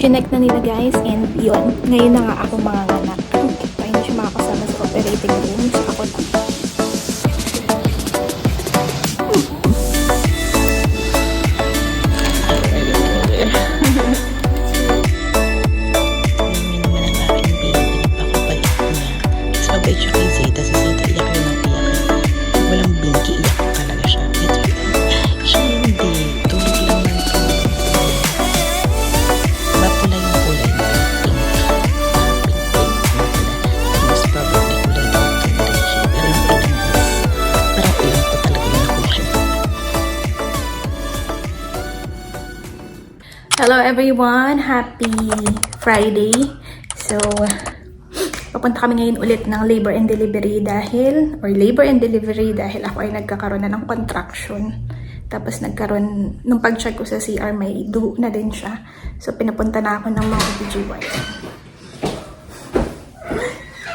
Chinek na nila guys, and yun, ngayon na nga ako manganganak. So, hindi siya makakasama sa operating room. So, ako lang. Hello everyone! Happy Friday! So, papunta kami ngayon ulit ng labor and delivery dahil ako ay nagkakaroon na ng contraction. Tapos nagkaroon, nung pag-check ko sa CR, may dugo na din siya. So, pinapunta na ako ng mga OBGYN.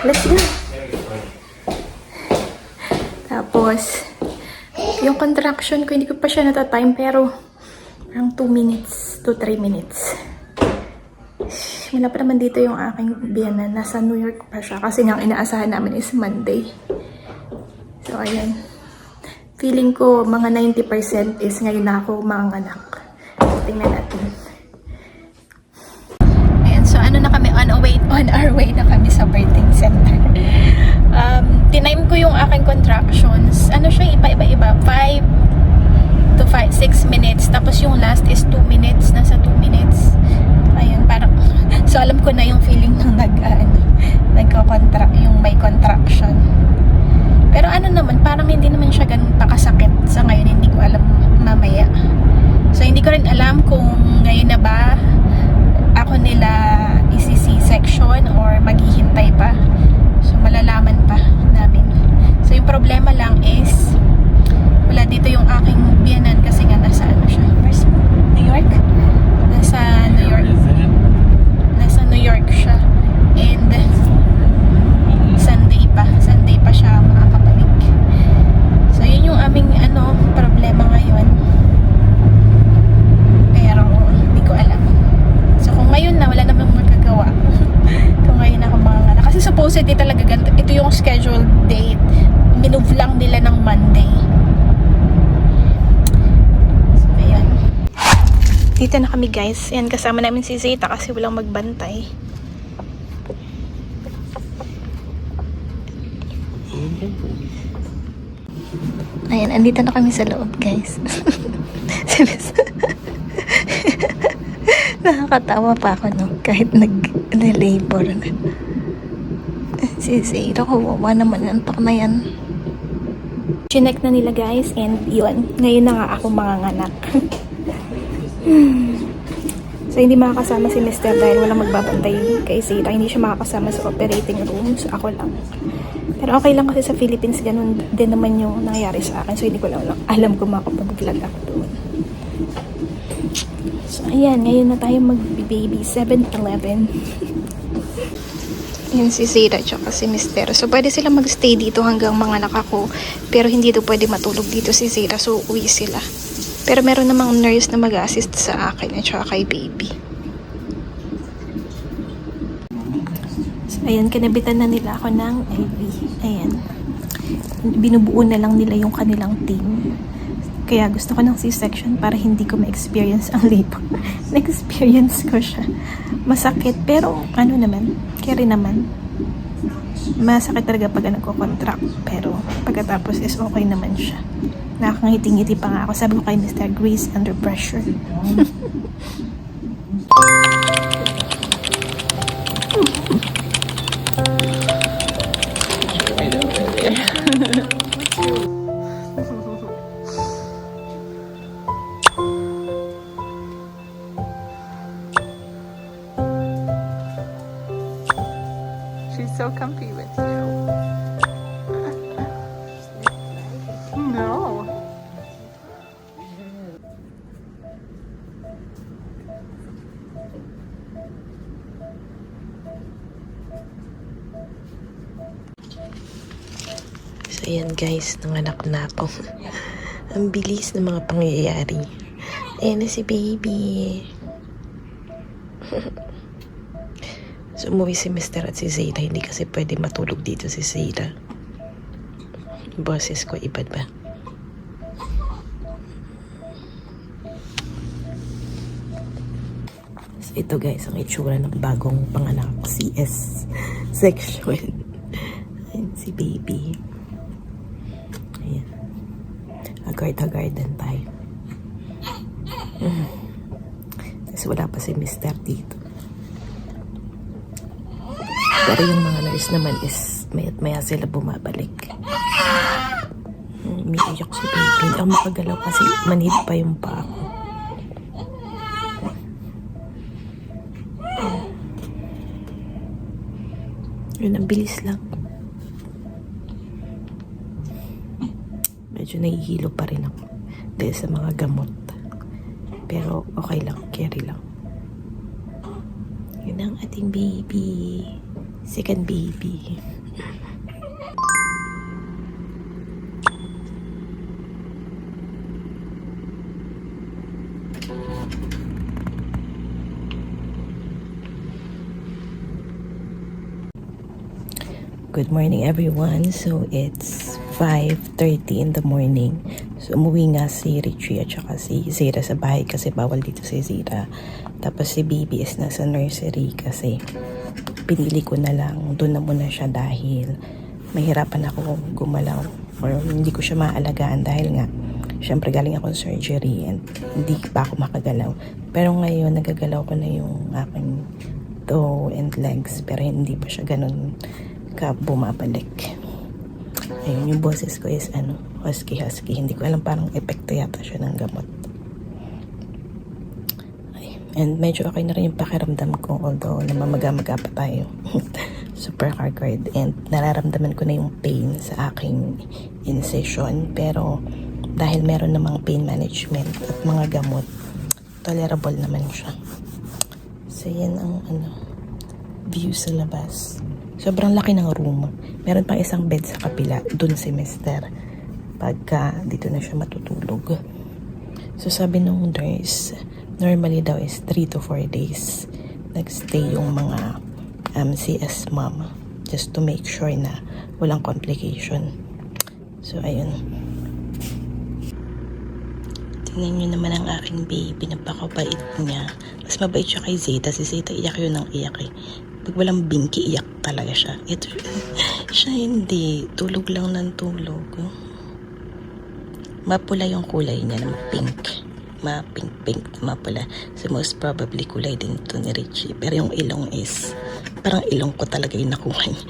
Let's go! Tapos, yung contraction ko, hindi ko pa siya natatime, pero parang 2 minutes to 3 minutes. Wala pa naman dito yung aking biyanan. Nasa New York pa siya. Kasi nga ang inaasahan namin is Monday. So, ayan. Feeling ko mga 90% is ngayon na ako manganak. Tingnan natin. Ayan. So, ano na kami? On our way na kami sa birthing center. Tinime ko yung aking contractions. Ano siya? Iba-iba. 5 to 6 minutes. Tapos yung last is 2 minutes. Nasa 2 minutes. Ayan, parang so alam ko na yung feeling ng nagko-contract, yung may contraction. Pero ano naman, parang hindi naman siya ganun pakasakit. Sa ngayon, hindi ko alam mamaya. So hindi ko rin alam kung ngayon na ba ako nila isi-C-section or maghihintay pa. So malalaman pa namin. So yung problema lang is wala dito yung aking biyanan kasi nga nasa ano siya. Where's New York? Nasa New York. Nasa New York siya. And Sunday pa siya makakabalik. So yun yung aming problema ngayon. Pero hindi ko alam. So kung ngayon na, wala namang magagawa. Kung ngayon ako manganganak. Kasi supposedly talaga ganito. Ito yung scheduled date. Minove lang nila ng Monday. Dito na kami guys. Yan, kasama namin si Zeta kasi walang magbantay. Ayan, andito na kami sa loob guys. Nakakatawa pa ako no, kahit nag-labor na. Si Zeta, kawawa naman, antok na yan. Chinek na nila guys, and yun, ngayon na nga ako manganganak. So, hindi makakasama si Mr. dahil walang magbabantay kay Zeta. Hindi siya makakasama sa operating room. So, ako lang. Pero okay lang kasi sa Philippines, ganun din naman yung nangyayari sa akin. So, hindi ko lang alam kung makapag-vlog ako doon. So, ayan. Ngayon na tayo mag-baby. 7-11. Yan si Zeta tsaka si Mr. So, pwede sila mag-stay dito hanggang mga anak ako. Pero hindi to pwede matulog dito si Zeta. So, uwi sila. Pero meron namang nurse na mag-assist sa akin at saka kay baby. So, ayan, kinabitan na nila ako ng IV. Ayan. Binubuo na lang nila yung kanilang team. Kaya gusto ko ng C-section para hindi ko ma-experience ang labor. Na-experience ko siya. Masakit, pero ano naman, carry naman. Masakit talaga pag nagko-contract. Pero pagkatapos is okay naman siya. Nakakangiti-ngiti pa nga ako. Sabi ko kay Mr. Grace under pressure. She's so comfy with you. No. So, ayan guys, nanganak na ako. Ang bilis ng mga pangyayari. Ayan na si baby. So, umuwi si Mr. at si Zayda. Hindi kasi pwede matulog dito si Zayda. Boses ko, iba ba? So, ito guys, ang itsura ng bagong panganak CS section. Ayan, si baby. Ayan. Agard-agard din tayo. Kasi wala pa si Mr. dito. Pero yung mga nurse naman is maya't maya sila bumabalik. Umiiyak si baby. Hindi ako makagalaw kasi manhid pa yung paa ko. Yun, ang bilis lang. Medyo nahihilo pa rin ako dahil sa mga gamot. Pero okay lang, carry lang. Yun ang ating baby. Second baby. Good morning everyone. So it's 5:30 in the morning. So umuwi nga si Richie at saka si Zira sa bahay kasi bawal dito si Zira. Tapos si baby is nasa nursery kasi pinili ko na lang doon na muna siya dahil mahirapan ako gumalaw or hindi ko siya maalagaan dahil nga syempre galing ako surgery and hindi pa ako makagalaw. Pero ngayon nagagalaw ko na yung aking toe and legs pero hindi pa siya ganun ka bumabalik. Ayun, yung boses ko is husky. Hindi ko alam, parang epekto yata siya ng gamot. Ay, and medyo okay na rin yung pakiramdam ko although namamaga-maga pa tayo. Super hard and nararamdaman ko na yung pain sa aking incision pero dahil meron namang pain management at mga gamot, tolerable naman siya. So yan ang view sa labas. Sobrang laki ng room. Meron pang isang bed sa kapila. Dun si Mr. Pagka dito na siya matutulog. So sabi nung nurse, normally daw is 3 to 4 days nagstay yung mga CS mom. Just to make sure na walang complication. So ayun. Tingnan nyo naman ang aking baby. Napakabait niya. Mas mabait siya kay Zeta. Si Zeta iyak yun ng iyak eh. Pag walang binki, iyak talaga siya. Ito, siya hindi. Tulog lang ng tulog. Mapula yung kulay niya ng pink. Ma-pink, mapula. So most probably kulay din ito ni Richie. Pero yung ilong is, parang ilong ko talaga yung nakuha niya.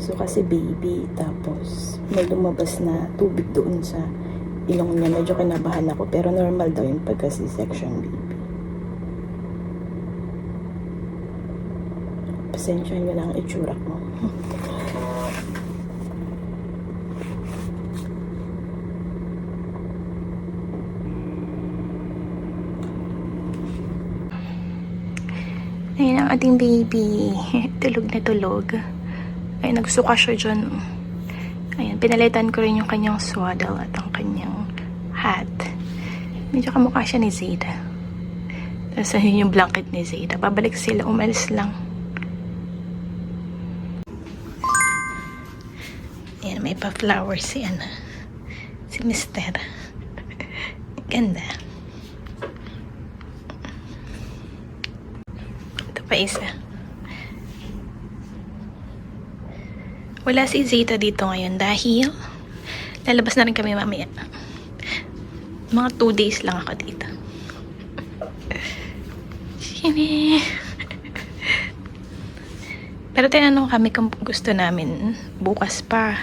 So kasi baby, tapos may lumabas na tubig doon sa ilong niya. Medyo kinabahan ako, pero normal daw yung pagka C-section baby. Pasensya nyo na ang itsura ko. Ayun ang ating baby. Tulog na tulog. Ay, nagsuka siya dyan. Ayan, pinalitan ko rin yung kanyang swaddle at ang kanyang hat. Medyo kamukha siya ni Zayda. Tapos ayun yung blanket ni Zayda. Babalik sila, umalis lang. Ayan, may pa-flower si si Mr. Ganda. Ito pa isa. Wala si Zeta dito ngayon dahil lalabas na rin kami mamaya. Mga 2 days lang ako dito. Sini. Pero tinanong kami kung gusto namin bukas pa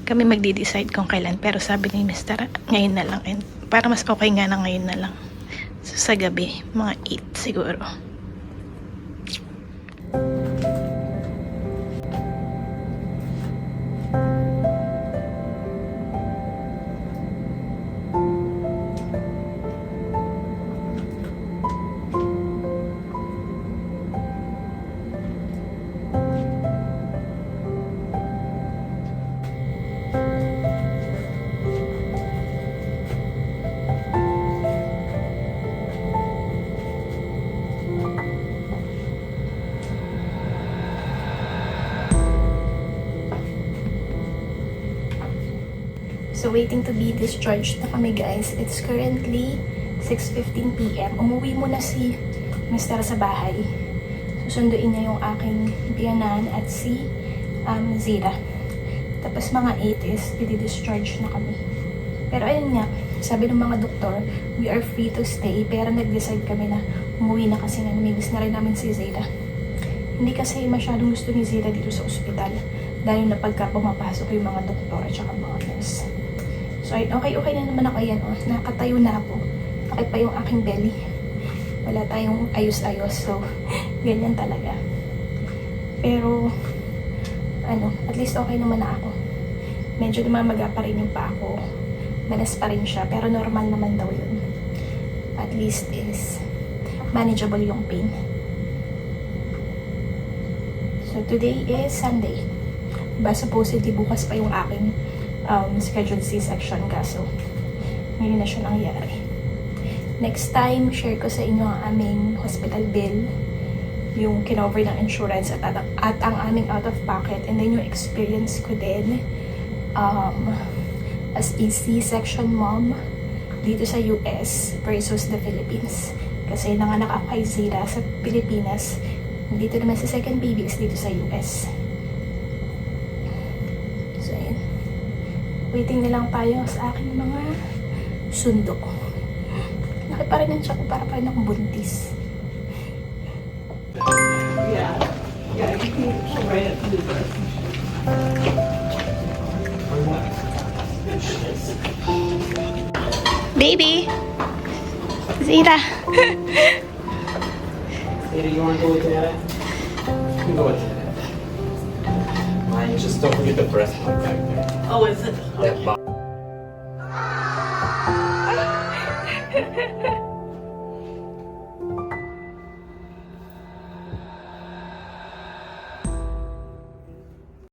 kami magde-decide kung kailan. Pero sabi ni Mr. ngayon na lang. And para mas okay nga na ngayon na lang. So sa gabi, mga 8 siguro. So, waiting to be discharged na kami, guys. It's currently 6:15 p.m. Umuwi muna si Mr. sa bahay. Susunduin niya yung aking biyanan at si Zira. Tapos mga 8 is i-discharge na kami. Pero ayun nga, sabi ng mga doktor, we are free to stay. Pero nag-decide kami na umuwi na kasi nga namimiss na rin namin si Zira. Hindi kasi masyadong gusto ni Zira dito sa ospital. Dahil na pagka pumapasok yung mga doktor at saka mga nurse. So okay na naman ako. Ayan, nakatayo na ako. Bakit pa yung aking belly? Wala tayong ayos-ayos. So, ganyan talaga. Pero, at least okay naman na ako. Medyo namamaga pa rin yung pa ako. Manas pa rin siya. Pero normal naman daw yun. At least is manageable yung pain. So, today is Sunday. Diba, supposedly bukas pa yung aking scheduled C-section kaso. Ngayon na siya nangyari. Next time, share ko sa inyo ang aming hospital bill, yung kinover ng insurance at ang aming out-of-pocket, and then yung experience ko din as a C-section mom dito sa US versus the Philippines. Kasi nanganak ako kay Zira sa Pilipinas, dito naman sa second baby is dito sa US. So, ayan. Waiting na lang tayo sa aking mga sundo. Laki pa rin ang tiyak ko, para pa rin akong buntis. Yeah, you can write it to the birth. Baby! Zira! Zira, you want to go with Nana? You can go with Nana. Mine, just don't forget the breast pump back there. Oh, is it? That